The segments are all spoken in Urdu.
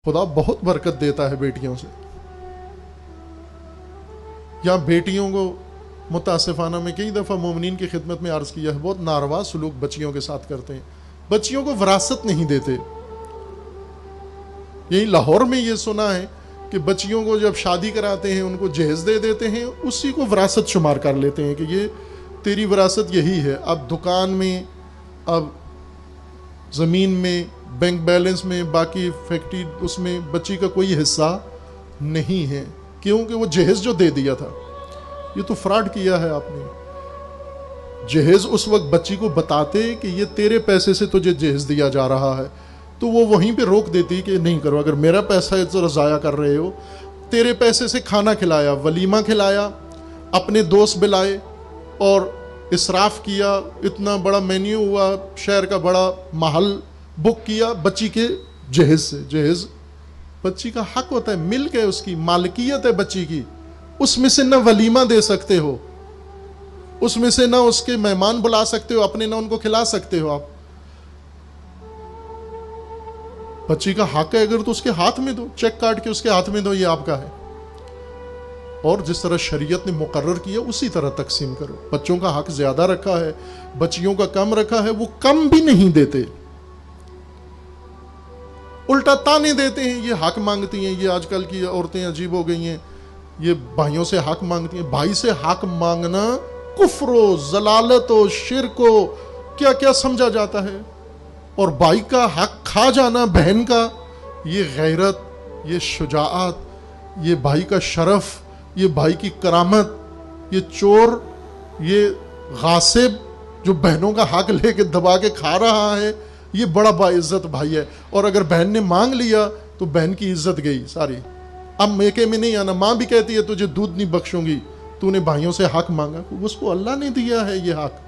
خدا بہت برکت دیتا ہے بیٹیوں سے. یا بیٹیوں کو متاسفانہ میں کئی دفعہ مومنین کی خدمت میں عرض کیا ہے، بہت ناروا سلوک بچیوں کے ساتھ کرتے ہیں. بچیوں کو وراثت نہیں دیتے. یہی لاہور میں یہ سنا ہے کہ بچیوں کو جب شادی کراتے ہیں ان کو جہیز دے دیتے ہیں، اسی کو وراثت شمار کر لیتے ہیں کہ یہ تیری وراثت یہی ہے. اب دکان میں، اب زمین میں، بینک بیلنس میں، باقی فیکٹری اس میں بچی کا کوئی حصہ نہیں ہے، کیونکہ وہ جہیز جو دے دیا تھا. یہ تو فراڈ کیا ہے آپ نے. جہیز اس وقت بچی کو بتاتے کہ یہ تیرے پیسے سے تجھے جہیز دیا جا رہا ہے، تو وہ وہیں پہ روک دیتی کہ نہیں کرو. اگر میرا پیسہ ذرا ضائع کر رہے ہو، تیرے پیسے سے کھانا کھلایا، ولیمہ کھلایا، اپنے دوست بلائے اور اسراف کیا، اتنا بڑا مینیو ہوا، شہر کا بڑا محل بک کیا بچی کے جہیز سے. جہیز بچی کا حق ہوتا ہے، ملک ہے، اس کی مالکیت ہے بچی کی. اس میں سے نہ ولیمہ دے سکتے ہو، اس میں سے نہ اس کے مہمان بلا سکتے ہو اپنے، نہ ان کو کھلا سکتے ہو. آپ بچی کا حق ہے، اگر تو اس کے ہاتھ میں دو، چیک کاٹ کے اس کے ہاتھ میں دو، یہ آپ کا ہے. اور جس طرح شریعت نے مقرر کیا اسی طرح تقسیم کرو. بچوں کا حق زیادہ رکھا ہے، بچیوں کا کم رکھا ہے، وہ کم بھی نہیں دیتے، الٹا تانے دیتے ہیں. یہ حق مانگتی ہیں، یہ آج کل کی عورتیں عجیب ہو گئی ہیں، یہ بھائیوں سے حق مانگتی ہیں. بھائی سے حق مانگنا کفر و ضلالت و شرک و کیا کیا سمجھا جاتا ہے. اور بھائی کا حق کھا جانا بہن کا، یہ غیرت، یہ شجاعت، یہ بھائی کا شرف، یہ بھائی کی کرامت. یہ چور، یہ غاصب جو بہنوں کا حق لے کے دبا کے کھا رہا ہے، یہ بڑا باعزت بھائی ہے. اور اگر بہن نے مانگ لیا تو بہن کی عزت گئی ساری. اب میکے میں نہیں آنا. ماں بھی کہتی ہے تجھے دودھ نہیں بخشوں گی، تو نے بھائیوں سے حق مانگا. اس کو اللہ نے دیا ہے یہ حق.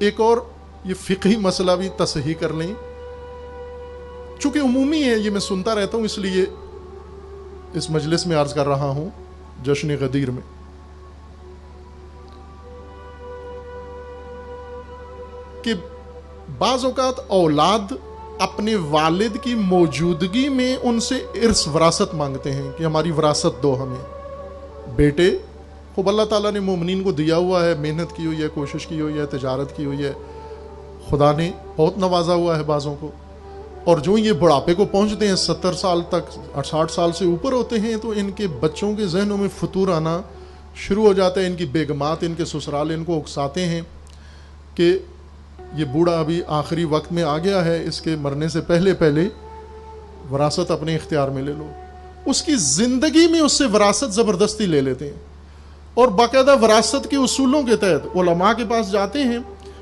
ایک اور یہ فقہی مسئلہ بھی تصحیح کر لیں، چونکہ عمومی ہے، یہ میں سنتا رہتا ہوں، اس لیے اس مجلس میں عرض کر رہا ہوں. جشن غدیر میں کہ بعض اوقات اولاد اپنے والد کی موجودگی میں ان سے ارث وراثت مانگتے ہیں کہ ہماری وراثت دو ہمیں. بیٹے خوب اللہ تعالیٰ نے مومنین کو دیا ہوا ہے، محنت کی ہوئی ہے، کوشش کی ہوئی ہے، تجارت کی ہوئی ہے، خدا نے بہت نوازا ہوا ہے بعضوں کو. اور جو یہ بڑھاپے کو پہنچتے ہیں، 70 سال تک، 60 سال سے اوپر ہوتے ہیں، تو ان کے بچوں کے ذہنوں میں فتور آنا شروع ہو جاتا ہے. ان کی بیگمات، ان کے سسرال ان کو اکساتے ہیں کہ یہ بوڑھا ابھی آخری وقت میں آ گیا ہے، اس کے مرنے سے پہلے پہلے وراثت اپنے اختیار میں لے لو. اس کی زندگی میں اس سے وراثت زبردستی لے لیتے ہیں، اور باقاعدہ وراثت کے اصولوں کے تحت علماء کے پاس جاتے ہیں،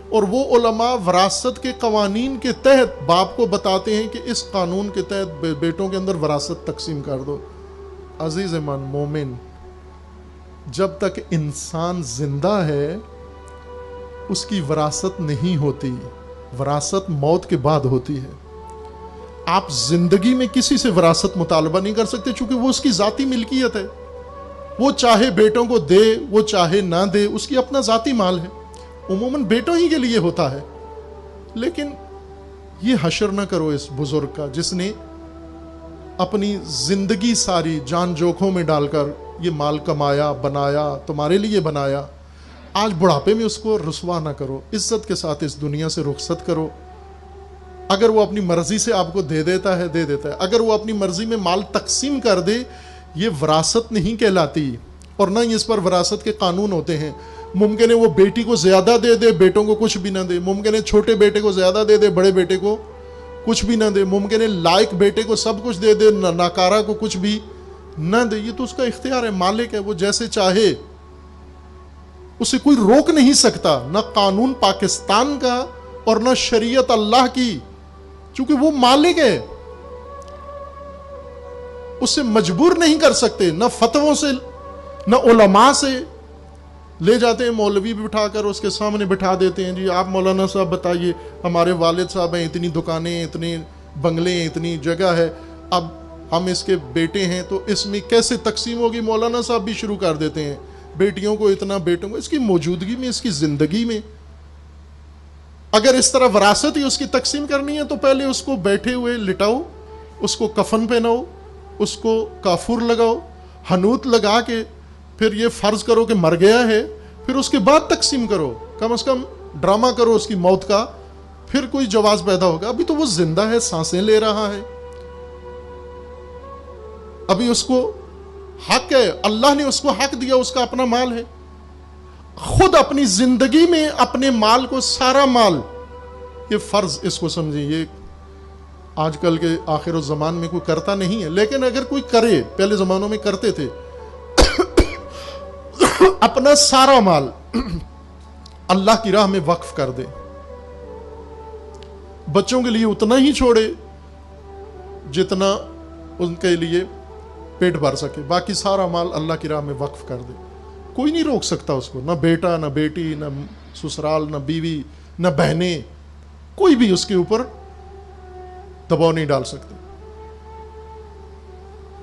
اور وہ علماء وراثت کے قوانین کے تحت باپ کو بتاتے ہیں کہ اس قانون کے تحت بیٹوں کے اندر وراثت تقسیم کر دو. عزیز من مومن، جب تک انسان زندہ ہے اس کی وراثت نہیں ہوتی. وراثت موت کے بعد ہوتی ہے. آپ زندگی میں کسی سے وراثت مطالبہ نہیں کر سکتے، چونکہ وہ اس کی ذاتی ملکیت ہے. وہ چاہے بیٹوں کو دے، وہ چاہے نہ دے، اس کی اپنا ذاتی مال ہے. عموماً بیٹوں ہی کے لیے ہوتا ہے. لیکن یہ حشر نہ کرو اس بزرگ کا جس نے اپنی زندگی ساری جان جوکھوں میں ڈال کر یہ مال کمایا، بنایا، تمہارے لیے بنایا. آج بڑھاپے میں اس کو رسوا نہ کرو، عزت کے ساتھ اس دنیا سے رخصت کرو. اگر وہ اپنی مرضی سے آپ کو دے دیتا ہے، دے دیتا ہے. اگر وہ اپنی مرضی میں مال تقسیم کر دے، یہ وراثت نہیں کہلاتی، اور نہ ہی اس پر وراثت کے قانون ہوتے ہیں. ممکن ہے وہ بیٹی کو زیادہ دے دے، بیٹوں کو کچھ بھی نہ دے. ممکن ہے چھوٹے بیٹے کو زیادہ دے دے، بڑے بیٹے کو کچھ بھی نہ دے. ممکن ہے لائق بیٹے کو سب کچھ دے دے، ناکارہ کو کچھ بھی نہ دے. یہ تو اس کا اختیار ہے، مالک ہے، وہ جیسے چاہے. اسے کوئی روک نہیں سکتا، نہ قانون پاکستان کا اور نہ شریعت اللہ کی، چونکہ وہ مالک ہے. اسے مجبور نہیں کر سکتے، نہ فتووں سے، نہ علماء سے. لے جاتے ہیں مولوی بٹھا کر اس کے سامنے بٹھا دیتے ہیں، جی آپ مولانا صاحب بتائیے، ہمارے والد صاحب ہیں، اتنی دکانیں، اتنے بنگلے ہیں، اتنی جگہ ہے، اب ہم اس کے بیٹے ہیں تو اس میں کیسے تقسیم ہوگی؟ مولانا صاحب بھی شروع کر دیتے ہیں، بیٹیوں کو اتنا، بیٹوں کو. اس کی موجودگی میں، اس کی زندگی میں اگر اس طرح وراثت ہی اس کی تقسیم کرنی ہے تو پہلے اس کو بیٹھے ہوئے لٹاؤ، اس کو کفن پہناؤ، اس کو کافور لگاؤ، حنوت لگا کے پھر یہ فرض کرو کہ مر گیا ہے، پھر اس کے بعد تقسیم کرو، کم از کم ڈرامہ کرو اس کی موت کا، پھر کوئی جواز پیدا ہوگا۔ ابھی تو وہ زندہ ہے، سانسیں لے رہا ہے، ابھی اس کو حق ہے، اللہ نے اس کو حق دیا، اس کا اپنا مال ہے۔ خود اپنی زندگی میں اپنے مال کو، سارا مال، یہ فرض اس کو سمجھیں، یہ آج کل کے آخر الزمان میں کوئی کرتا نہیں ہے، لیکن اگر کوئی کرے، پہلے زمانوں میں کرتے تھے، اپنا سارا مال اللہ کی راہ میں وقف کر دے، بچوں کے لیے اتنا ہی چھوڑے جتنا ان کے لیے پیٹ بھر سکے، باقی سارا مال اللہ کی راہ میں وقف کر دے۔ کوئی نہیں روک سکتا اس کو، نہ بیٹا، نہ بیٹی، نہ سسرال، نہ بیوی، نہ بہنیں، کوئی بھی اس کے اوپر دباؤ نہیں ڈال سکتے۔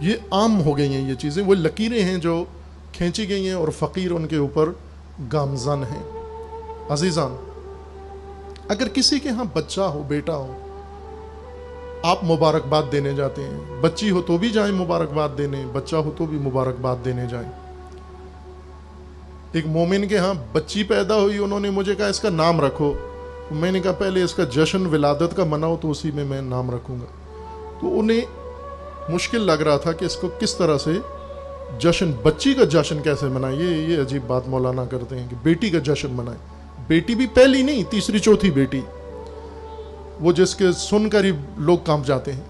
یہ عام ہو گئی ہیں یہ چیزیں، وہ لکیریں ہیں جو کھینچی گئی ہیں اور فقیر ان کے اوپر گامزن ہیں۔ عزیزان، اگر کسی کے ہاں بچہ ہو، بیٹا ہو، آپ مبارکباد دینے جاتے ہیں، بچی ہو تو بھی جائیں مبارکباد دینے، بچہ ہو تو بھی مبارکباد دینے جائیں۔ ایک مومن کے ہاں بچی پیدا ہوئی، انہوں نے مجھے کہا اس کا نام رکھو، میں نے کہا پہلے اس کا جشن ولادت کا مناؤ تو اسی میں نام رکھوں گا۔ تو انہیں مشکل لگ رہا تھا کہ اس کو کس طرح سے جشن، بچی کا جشن کیسے منائیں، یہ عجیب بات مولانا کرتے ہیں کہ بیٹی کا جشن منائیں۔ بیٹی بھی پہلی نہیں، تیسری چوتھی بیٹی، وہ جس کے سن کر ہی لوگ کانپ جاتے ہیں۔